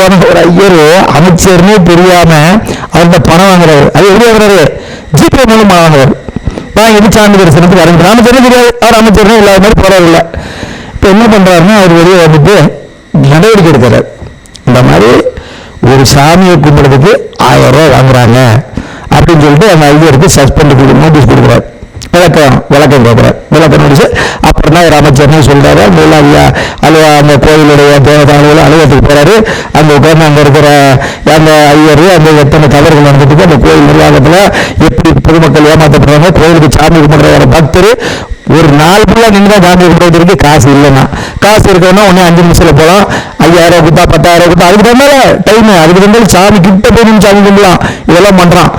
போன ஒரு ஐயர் அமைச்சர்னே தெரியாம அவர்கிட்ட பணம் வாங்குறாரு. அது எப்படி வாங்குறாரு? ஜிபே மூலமா வாங்குறாரு. வாங்கிட்டு சாமி தரிசனத்துக்கு வரணும். அமைச்சர்னே தெரியாது, அவர் அமைச்சர்னே இல்லாத மாதிரி போறதில்ல. இப்ப என்ன பண்றாருன்னா அவர் வெளியே வந்துட்டு நடவடிக்கை எடுக்கிறார். இந்த மாதிரி ஒரு சாமியை கும்பிடுறதுக்கு 1000 ரூபாய் வாங்குறாங்க அப்படின்னு சொல்லிட்டு அந்த ஐயருக்கு சஸ்பெண்ட் நோட்டீஸ் கொடுக்குறாரு. விளக்கம் கேட்கிறார். விளக்கம் நோட்டீஸ். அப்புறம் தான் ஒரு அமைச்சர்னே சொல்றாரு. அந்த கோயிலுடைய தேவதான அலுவலகத்துக்கு போறாரு. அங்க உட்கார்ந்து அங்க இருக்கிற அந்த ஐயர் அந்த எத்தனை தவறுகள் நடந்துட்டு அந்த கோயில் நிர்வாகத்துல எப்படி பொதுமக்கள் ஏமாற்றப்படுறாங்க, கோயிலுக்கு சாமி கும்பிடுற பக்தர் ஒரு நாள் ஃபுல்லா நின்று தான் சாமி கும்பிடுறதுக்கு காசு இல்லைன்னா, காசு இருக்கணும்னா உடனே 5 நிமிஷத்துல போகலாம். 5000 கொடுத்தா 10,000 கொடுத்தா அதுக்கு தந்தால டைம், அதுக்கு தந்தாலும் சாமி கிட்ட போய் நின்று சாமி கும்பிடலாம். இதெல்லாம் பண்றான்.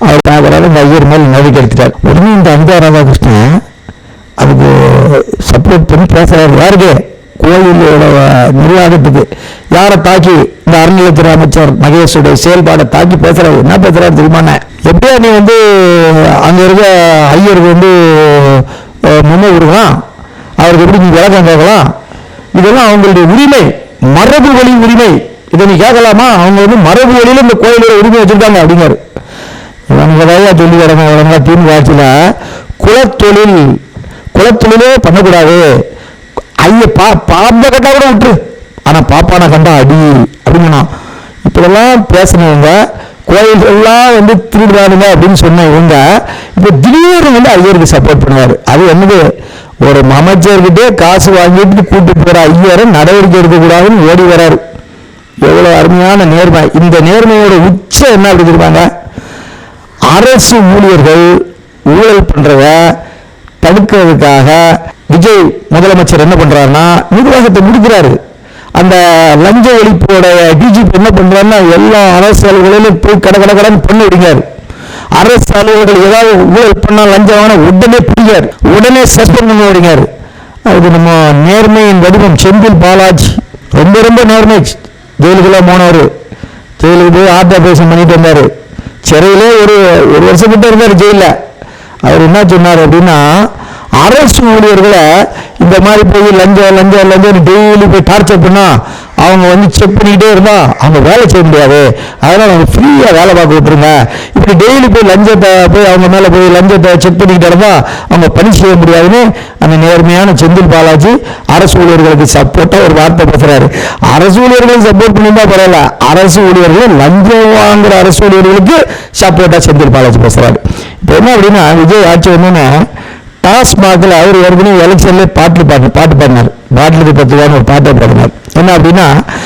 அவர் பார்க்கறாரு, இந்த ஐயர் மேல் நம்பிக்கை எடுத்துட்டார். உடனே இந்த அனிதா ராதாகிருஷ்ணன் அதுக்கு சப்போர்ட் பண்ணி பேசுறாரு. யாருக்கு? கோயிலோட நிர்வாகத்துக்கு. யாரை தாக்கி? இந்த அறநிலையத்துறை அமைச்சர் மகேஷுடைய செயல்பாடை தாக்கி பேசுறாரு. என்ன பேசுறாரு தெரியுமா? எப்படியா நீ அங்க இருக்க ஐயருக்கு முன்ன விடுவான், அவருக்கு எப்படி நீ விளக்கம் கேட்கலாம்? இதெல்லாம் அவங்களுடைய உரிமை, மரபு வழி உரிமை. இதை நீ கேட்கலாமா? அவங்க மரபு வழியில இந்த கோயிலோட உரிமை வச்சிருக்காங்க அப்படிங்கிறாரு. இவனுக்கு சொல்லி வரங்க திமுக ஆட்சியில குலத்தொழிலே பண்ணக்கூடாது. பாம்ப கண்டா கூட விட்டுரு, ஆனா பாப்பான கண்டா அடி அப்படின்னா. இப்பெல்லாம் பேசினவங்க கோயில்கள்லாம் திருடுறானுங்க அப்படின்னு சொன்ன இவங்க இப்ப திடீர்னு ஐயருக்கு சப்போர்ட் பண்ணுவாரு. அது என்னது? ஒரு அமைச்சர்கிட்டே காசு வாங்கிட்டு கூட்டு போற ஐயரை நடவடிக்கை எடுக்கக்கூடாதுன்னு ஓடி வராரு. எவ்வளவு அருமையான நேர்மை! இந்த நேர்மையோட உச்சம் என்ன அப்படி இருப்பாங்க? அரசு ஊழியர்கள் ஊழல் பண்றத தடுக்கிறதுக்காக விஜய் முதலமைச்சர் என்ன பண்றாருன்னா நிர்வாகத்தை முடிக்கிறாரு. அந்த லஞ்ச ஒழிப்போட டிஜிபி என்ன பண்றாருன்னா எல்லா அரசு அலுவலர்களும் போய் கடன் பண்ணி விடுங்காரு. அரசு அலுவலர்கள் ஏதாவது ஊழல் பண்ணா லஞ்சம் வாங்க உடனே பிடிக்காரு, உடனே சஸ்பெண்ட் பண்ணி விடுங்காரு. அது நம்ம நேர்மையின் வடிவம். செந்தில் பாலாஜி ரொம்ப நேர்மை. ஜெயிலுக்குள்ள போனவர், ஜெயிலுக்கு போய் ஆர்டர் பண்ணிட்டு வந்தாரு. சிறையிலே ஒரு வருஷம் கிட்ட இருந்தார் ஜெயில. அவர் என்ன சொன்னார் அப்படின்னா, அரசு ஊழியர்களை இந்த மாதிரி போய் லஞ்சம் டெய்லி போய் டார்ச்சர் பண்ணா அவங்க செக் பண்ணிக்கிட்டே இருந்தா அவங்க வேலை செய்ய முடியாது. அதனால அவங்க ஃப்ரீயா வேலை பார்க்க விட்டுருங்க. இப்படி டெய்லி போய் லஞ்சத்தை போய் அவங்க மேல போய் லஞ்சத்தை செக் பண்ணிக்கிட்டே இருந்தா அவங்க பணி செய்ய முடியாதுன்னு அந்த நேர்மையான செந்தில் பாலாஜி அரசு ஊழியர்களுக்கு சப்போர்ட்டா ஒரு வார்த்தை பேசுறாரு. அரசு ஊழியர்களுக்கு சப்போர்ட் பண்ணியிருந்தா பரவாயில்ல, அரசு ஊழியர்கள் லஞ்சம் வாங்குற அரசு ஊழியர்களுக்கு சப்போர்ட்டா செந்தில் பாலாஜி பேசுறாரு. இப்ப என்ன அப்படின்னா, விஜய் ஆட்சி என்னன்னா டாஸ்மாக்ல அவர் ஏற்கனவே எலெக்ஷன்ல பாட்டு பாடினார். பாட்டிலுக்கு 10 ரூபான்னு ஒரு பாட்டை பாடினார். என்ன அப்படின்னா